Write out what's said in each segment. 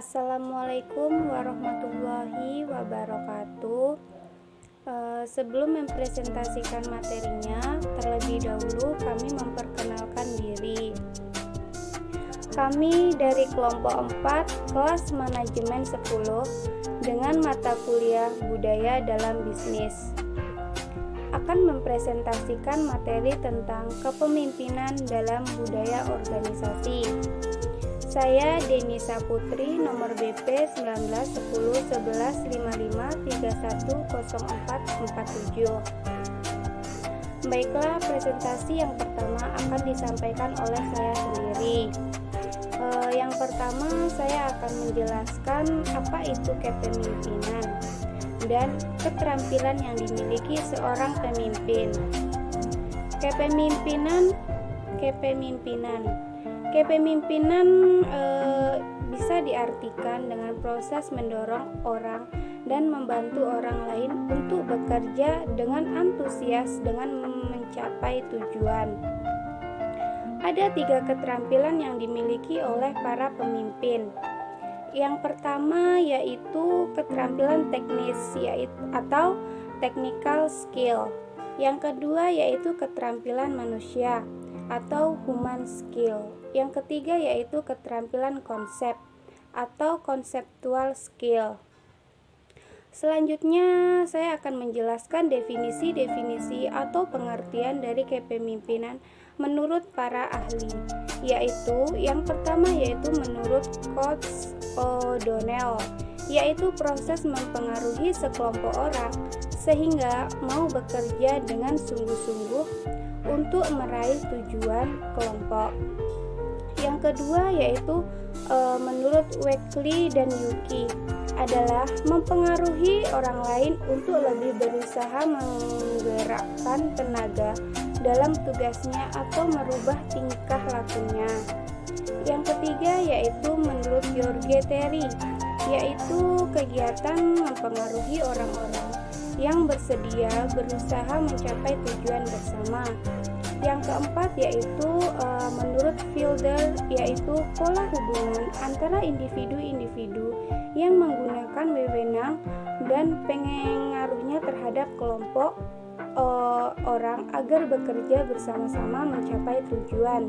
Assalamualaikum warahmatullahi wabarakatuh. Sebelum mempresentasikan materinya, terlebih dahulu kami memperkenalkan diri. Kami dari kelompok 4 kelas manajemen 10 dengan mata kuliah budaya dalam bisnis akan mempresentasikan materi tentang kepemimpinan dalam budaya organisasi. Saya Denisa Putri, nomor BP 19101155310447. Baiklah, presentasi yang pertama akan disampaikan oleh saya sendiri. Yang pertama, saya akan menjelaskan apa itu kepemimpinan dan keterampilan yang dimiliki seorang pemimpin. Kepemimpinan bisa diartikan dengan proses mendorong orang dan membantu orang lain untuk bekerja dengan antusias dengan mencapai tujuan. Ada 3 keterampilan yang dimiliki oleh para pemimpin. Yang pertama yaitu keterampilan teknis atau technical skill. Yang kedua yaitu keterampilan manusia atau human skill. Yang ketiga yaitu keterampilan konsep atau conceptual skill. Selanjutnya saya akan menjelaskan definisi-definisi atau pengertian dari kepemimpinan menurut para ahli, yaitu yang pertama yaitu menurut Coach O'Donnell, yaitu proses mempengaruhi sekelompok orang sehingga mau bekerja dengan sungguh-sungguh untuk meraih tujuan kelompok. Yang kedua yaitu menurut Wakely dan Yuki adalah mempengaruhi orang lain untuk lebih berusaha menggerakkan tenaga dalam tugasnya atau merubah tingkah lakunya. Yang ketiga yaitu menurut George Terry, yaitu kegiatan mempengaruhi orang-orang yang bersedia berusaha mencapai tujuan bersama. Yang keempat yaitu menurut Fielder, yaitu pola hubungan antara individu-individu yang menggunakan wewenang dan pengaruhnya terhadap kelompok orang agar bekerja bersama-sama mencapai tujuan.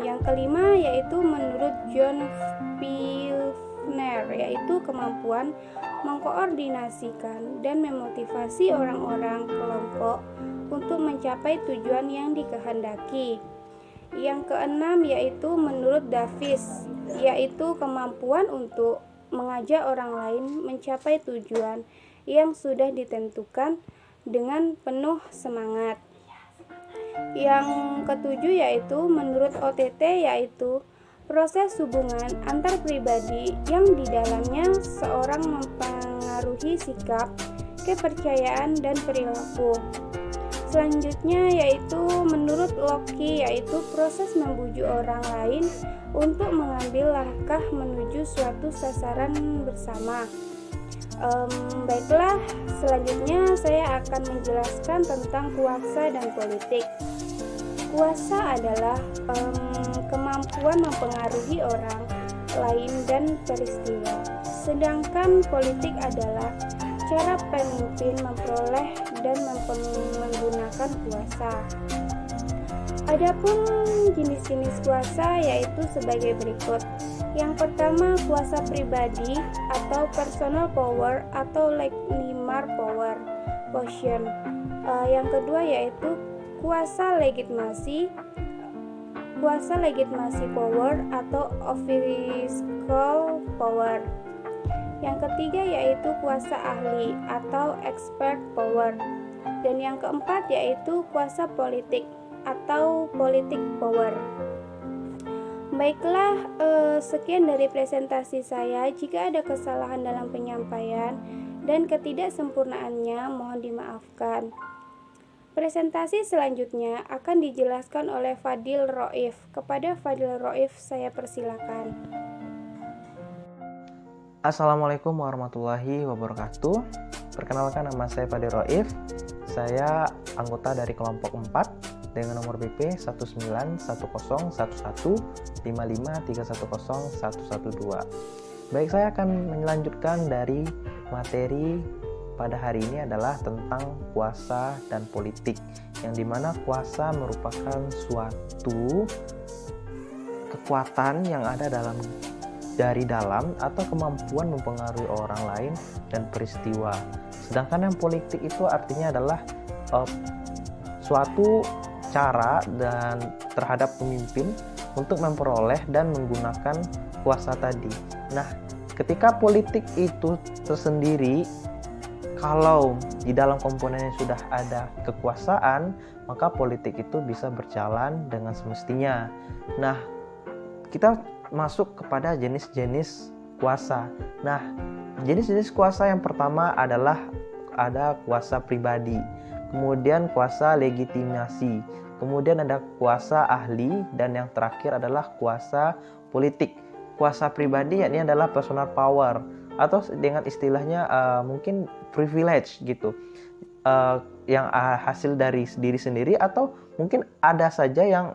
Yang kelima yaitu menurut John Pilner, yaitu kemampuan mengkoordinasikan dan memotivasi orang-orang kelompok untuk mencapai tujuan yang dikehendaki. Yang keenam yaitu menurut Davis, yaitu kemampuan untuk mengajak orang lain mencapai tujuan yang sudah ditentukan dengan penuh semangat. Yang ketujuh yaitu menurut OTT, yaitu proses hubungan antar pribadi yang di dalamnya seorang mempengaruhi sikap, kepercayaan, dan perilaku. Selanjutnya yaitu menurut Locke, yaitu proses membujuk orang lain untuk mengambil langkah menuju suatu sasaran bersama. Baiklah, selanjutnya saya akan menjelaskan tentang kuasa dan politik. Kuasa adalah kemampuan mempengaruhi orang lain dan peristiwa, sedangkan politik adalah cara pemimpin memperoleh dan menggunakan kuasa. Adapun jenis-jenis kuasa yaitu sebagai berikut. Yang pertama, kuasa pribadi atau personal power atau legitimate power position. Yang kedua yaitu kuasa legitimasi power atau official power. Yang ketiga yaitu kuasa ahli atau expert power. Dan yang keempat yaitu kuasa politik atau politic power. Baiklah, sekian dari presentasi saya. Jika ada kesalahan dalam penyampaian dan ketidaksempurnaannya mohon dimaafkan. Presentasi selanjutnya akan dijelaskan oleh Fadil Roif. Kepada Fadil Roif saya persilakan. Assalamualaikum warahmatullahi wabarakatuh. Perkenalkan, nama saya Fadil Roif. Saya anggota dari kelompok 4 dengan nomor BP 191011155310112. Baik, saya akan melanjutkan dari materi pada hari ini adalah tentang kuasa dan politik, yang dimana kuasa merupakan suatu kekuatan yang ada dari dalam atau kemampuan mempengaruhi orang lain dan peristiwa. Sedangkan yang politik itu artinya adalah suatu cara dan terhadap pemimpin untuk memperoleh dan menggunakan kuasa tadi. Nah, ketika politik itu tersendiri, kalau di dalam komponennya sudah ada kekuasaan, maka politik itu bisa berjalan dengan semestinya. Nah, kita masuk kepada jenis-jenis kuasa. Nah, jenis-jenis kuasa yang pertama adalah ada kuasa pribadi, kemudian kuasa legitimasi, kemudian ada kuasa ahli, dan yang terakhir adalah kuasa politik. Kuasa pribadi yakni adalah personal power, atau dengan istilahnya mungkin privilege gitu, yang hasil dari diri sendiri, atau mungkin ada saja yang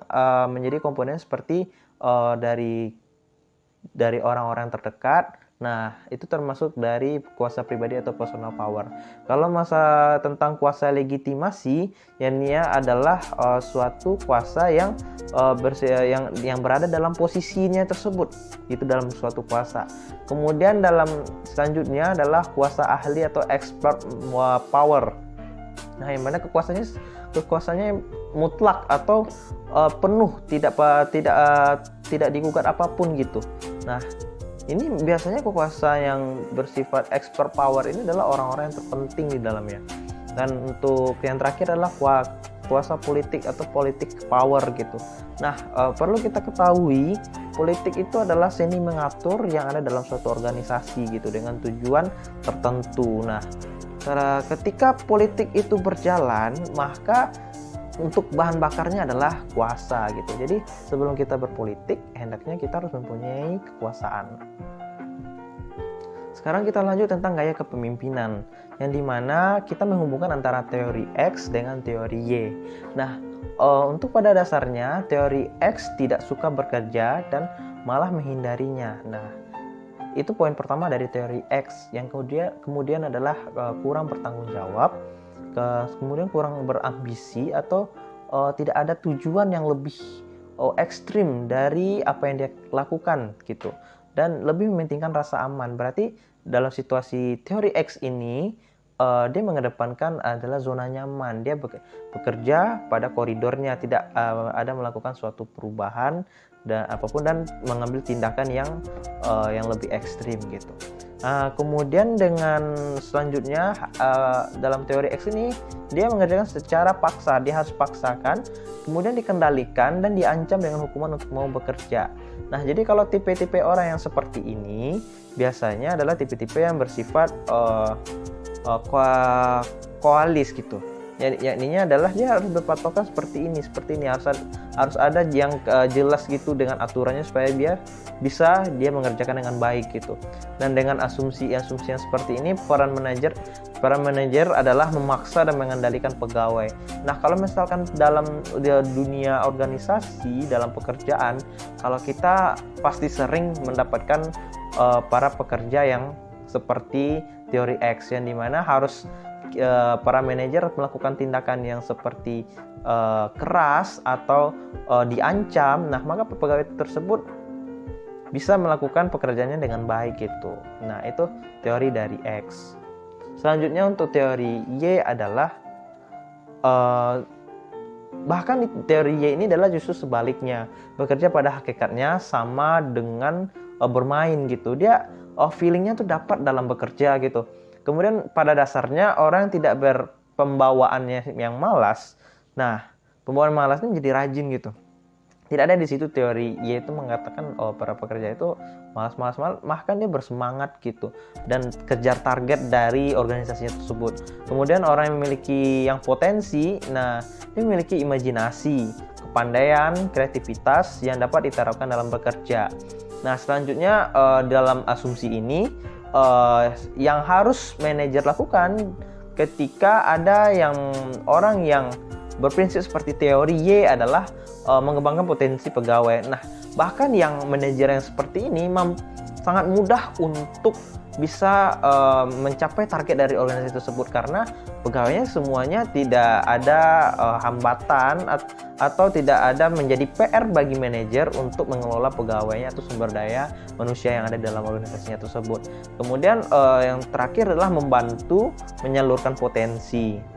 menjadi komponen seperti dari orang-orang terdekat. Nah, itu termasuk dari kuasa pribadi atau personal power. Kalau masa tentang kuasa legitimasi, yakni adalah suatu kuasa yang berada dalam posisinya tersebut, itu dalam suatu kuasa. Kemudian dalam selanjutnya adalah kuasa ahli atau expert power. Nah, yang mana kekuasaannya mutlak atau penuh, tidak digugat apapun gitu. Nah, ini biasanya kekuasaan yang bersifat expert power ini adalah orang-orang yang terpenting di dalamnya. Dan untuk yang terakhir adalah kuasa politik atau politik power gitu. Nah, perlu kita ketahui, politik itu adalah seni mengatur yang ada dalam suatu organisasi gitu dengan tujuan tertentu. Nah, ketika politik itu berjalan, maka untuk bahan bakarnya adalah kuasa gitu. Jadi sebelum kita berpolitik, hendaknya kita harus mempunyai kekuasaan. Sekarang kita lanjut tentang gaya kepemimpinan, yang dimana kita menghubungkan antara teori X dengan teori Y. Nah, untuk pada dasarnya teori X tidak suka bekerja dan malah menghindarinya. Nah, itu poin pertama dari teori X. Yang kemudian adalah kurang bertanggung jawab, kemudian kurang berambisi, atau tidak ada tujuan yang lebih ekstrim dari apa yang dia lakukan gitu, dan lebih mementingkan rasa aman. Berarti dalam situasi teori X ini dia mengedepankan adalah zona nyaman. Dia bekerja pada koridornya, tidak ada melakukan suatu perubahan dan apapun, dan mengambil tindakan yang lebih ekstrim gitu. Kemudian dengan selanjutnya dalam teori X ini dia mengerjakan secara paksa, dia harus paksakan, kemudian dikendalikan dan diancam dengan hukuman untuk mau bekerja. Nah, jadi kalau tipe-tipe orang yang seperti ini biasanya adalah tipe-tipe yang bersifat koalis gitu. Yakninya adalah dia harus berpatokan seperti ini, harus ada yang jelas gitu dengan aturannya supaya dia mengerjakan dengan baik gitu. Dan dengan asumsi yang seperti ini, para manajer adalah memaksa dan mengendalikan pegawai. Nah, kalau misalkan dalam dunia organisasi, dalam pekerjaan, kalau kita pasti sering mendapatkan para pekerja yang seperti teori X, yang dimana harus para manajer melakukan tindakan yang seperti keras atau diancam. Nah, maka pegawai tersebut bisa melakukan pekerjaannya dengan baik gitu. Nah, itu teori dari X. Selanjutnya untuk teori Y adalah bahkan di teori Y ini adalah justru sebaliknya, bekerja pada hakikatnya sama dengan bermain gitu. Dia feelingnya tuh dapat dalam bekerja gitu. Kemudian pada dasarnya orang yang tidak berpembawaannya yang malas. Nah, pembawaan malasnya jadi rajin gitu. Tidak ada di situ teori Y itu mengatakan para pekerja itu malas, bahkan dia bersemangat gitu dan kejar target dari organisasinya tersebut. Kemudian orang yang memiliki yang potensi, nah dia memiliki imajinasi, kepandaian, kreativitas yang dapat diterapkan dalam bekerja. Nah, selanjutnya dalam asumsi ini yang harus manajer lakukan ketika ada orang yang berprinsip seperti teori Y adalah mengembangkan potensi pegawai. Nah, bahkan yang manajer yang seperti ini sangat mudah untuk bisa mencapai target dari organisasi tersebut karena pegawainya semuanya tidak ada hambatan atau tidak ada menjadi PR bagi manajer untuk mengelola pegawainya atau sumber daya manusia yang ada dalam organisasinya tersebut. Kemudian yang terakhir adalah membantu menyalurkan potensi.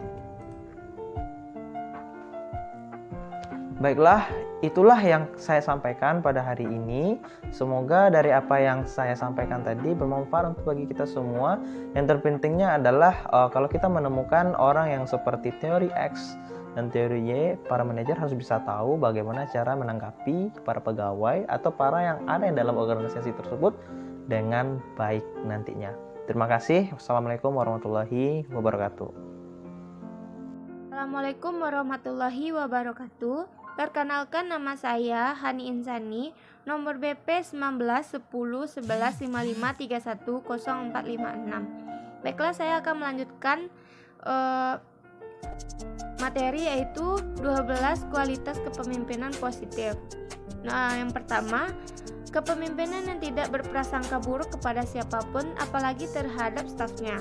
Baiklah, itulah yang saya sampaikan pada hari ini. Semoga dari apa yang saya sampaikan tadi bermanfaat untuk bagi kita semua. Yang terpentingnya adalah kalau kita menemukan orang yang seperti teori X dan teori Y, para manajer harus bisa tahu bagaimana cara menanggapi para pegawai atau para yang ada dalam organisasi tersebut dengan baik nantinya. Terima kasih. Wassalamualaikum warahmatullahi wabarakatuh. Assalamualaikum warahmatullahi wabarakatuh. Perkenalkan, nama saya Hani Insani, nomor BP 19101155310456. Baiklah, saya akan melanjutkan materi yaitu 12 kualitas kepemimpinan positif. Nah, yang pertama, kepemimpinan yang tidak berprasangka buruk kepada siapapun, apalagi terhadap stafnya.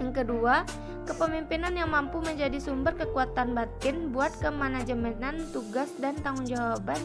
Yang kedua, kepemimpinan yang mampu menjadi sumber kekuatan batin buat kemanajemenan tugas dan tanggung-jawaban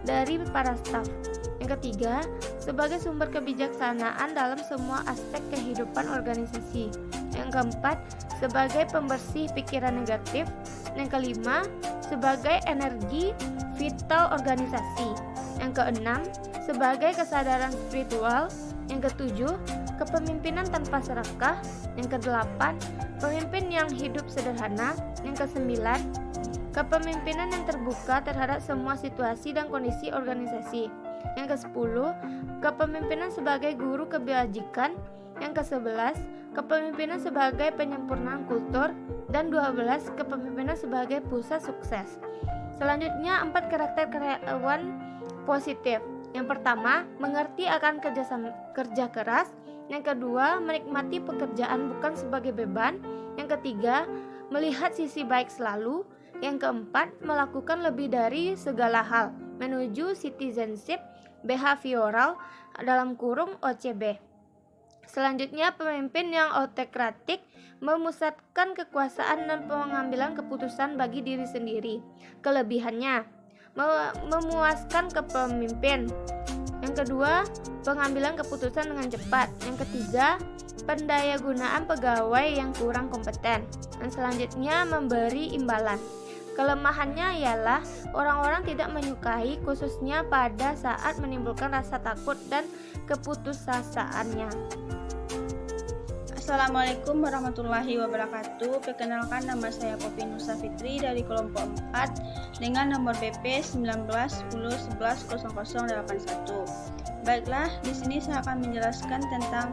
dari para staf. Yang ketiga, sebagai sumber kebijaksanaan dalam semua aspek kehidupan organisasi. Yang keempat, sebagai pembersih pikiran negatif. Yang kelima, sebagai energi vital organisasi. Yang keenam, sebagai kesadaran spiritual. Yang ketujuh, kepemimpinan tanpa serakah. Yang kedelapan, pemimpin yang hidup sederhana. Yang kesembilan, kepemimpinan yang terbuka terhadap semua situasi dan kondisi organisasi. Yang kesepuluh, kepemimpinan sebagai guru kebajikan. Yang kesebelas, kepemimpinan sebagai penyempurnaan kultur. Dan 12, kepemimpinan sebagai pusat sukses. Selanjutnya, 4 karakter karyawan positif. Yang pertama, mengerti akan kerja keras. Yang kedua, menikmati pekerjaan bukan sebagai beban. Yang ketiga, melihat sisi baik selalu. Yang keempat, melakukan lebih dari segala hal, menuju citizenship behavioral (OCB). Selanjutnya, pemimpin yang autokratik, memusatkan kekuasaan dan pengambilan keputusan bagi diri sendiri. Kelebihannya, memuaskan kepemimpin. Yang kedua, pengambilan keputusan dengan cepat. Yang ketiga, pendayagunaan pegawai yang kurang kompeten. Dan selanjutnya, memberi imbalan. Kelemahannya ialah orang-orang tidak menyukai, khususnya pada saat menimbulkan rasa takut dan keputusasaannya. Assalamualaikum warahmatullahi wabarakatuh. Perkenalkan, nama saya Poppy Nusa Fitri dari kelompok 4 dengan nomor BP 1910110081. Baiklah, di sini saya akan menjelaskan tentang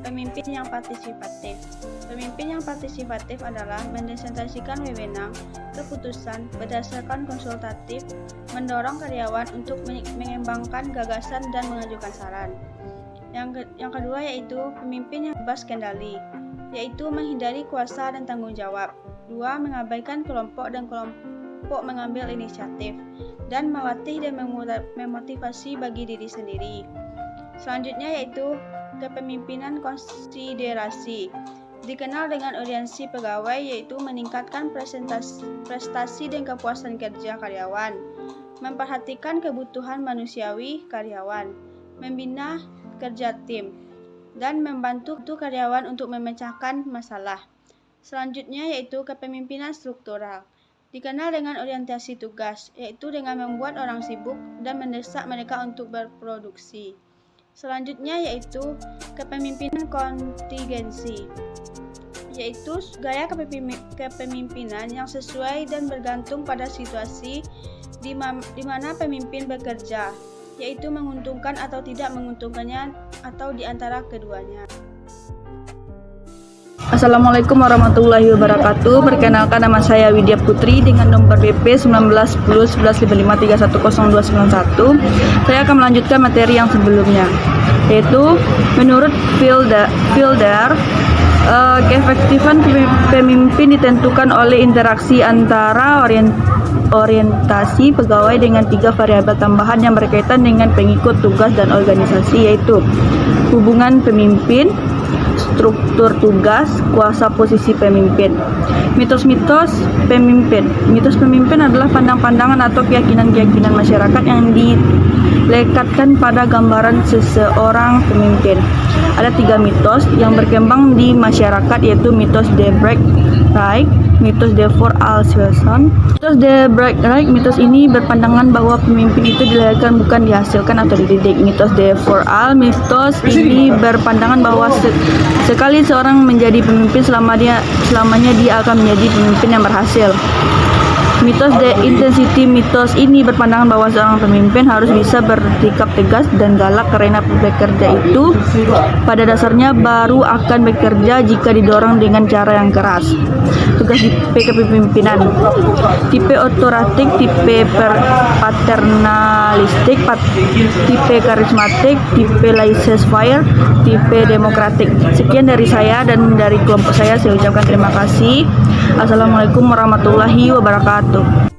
pemimpin yang partisipatif. Pemimpin yang partisipatif adalah mendesentralisasikan wewenang keputusan berdasarkan konsultatif, mendorong karyawan untuk mengembangkan gagasan dan mengajukan saran. Yang kedua yaitu pemimpin yang bebas kendali, yaitu menghindari kuasa dan tanggung jawab. 2. Mengabaikan kelompok dan kelompok mengambil inisiatif, dan melatih dan memotivasi bagi diri sendiri. Selanjutnya yaitu kepemimpinan konsiderasi, dikenal dengan urgensi pegawai, yaitu meningkatkan prestasi dan kepuasan kerja karyawan, memperhatikan kebutuhan manusiawi karyawan, membina kerja tim, dan membantu karyawan untuk memecahkan masalah. Selanjutnya yaitu kepemimpinan struktural, dikenal dengan orientasi tugas, yaitu dengan membuat orang sibuk dan mendesak mereka untuk berproduksi. Selanjutnya yaitu kepemimpinan kontingensi, yaitu gaya kepemimpinan yang sesuai dan bergantung pada situasi di mana pemimpin bekerja, yaitu menguntungkan atau tidak menguntungkannya atau di antara keduanya. Assalamualaikum warahmatullahi wabarakatuh. Perkenalkan, nama saya Widya Putri dengan nomor BP 19101155310291. Saya akan melanjutkan materi yang sebelumnya, yaitu menurut Fielder Keefektifan pemimpin ditentukan oleh interaksi antara orientasi pegawai dengan 3 variabel tambahan yang berkaitan dengan pengikut, tugas, dan organisasi, yaitu hubungan pemimpin, struktur tugas, kuasa posisi pemimpin. Mitos-mitos pemimpin. Mitos pemimpin adalah pandang-pandangan atau keyakinan-keyakinan masyarakat yang dilekatkan pada gambaran seseorang pemimpin. Ada 3 mitos yang berkembang di masyarakat, yaitu mitos De Broglie, mitos De Vooral-Svensson. Mitos De Broglie, mitos ini berpandangan bahwa pemimpin itu dilahirkan bukan dihasilkan atau dididik. Mitos De Vooral, mitos ini berpandangan bahwa sekali seorang menjadi pemimpin, selamanya dia akan menjadi pemimpin yang berhasil. Mitos De Intensity, mitos ini berpandangan bahwa seorang pemimpin harus bisa bersikap tegas dan galak karena bekerja itu pada dasarnya baru akan bekerja jika didorong dengan cara yang keras. Tugas tipe kepemimpinan: tipe otoratik, tipe paternalistik, tipe karismatik, tipe laissez-faire, tipe demokratik. Sekian dari saya dan dari kelompok saya ucapkan terima kasih. Assalamualaikum warahmatullahi wabarakatuh.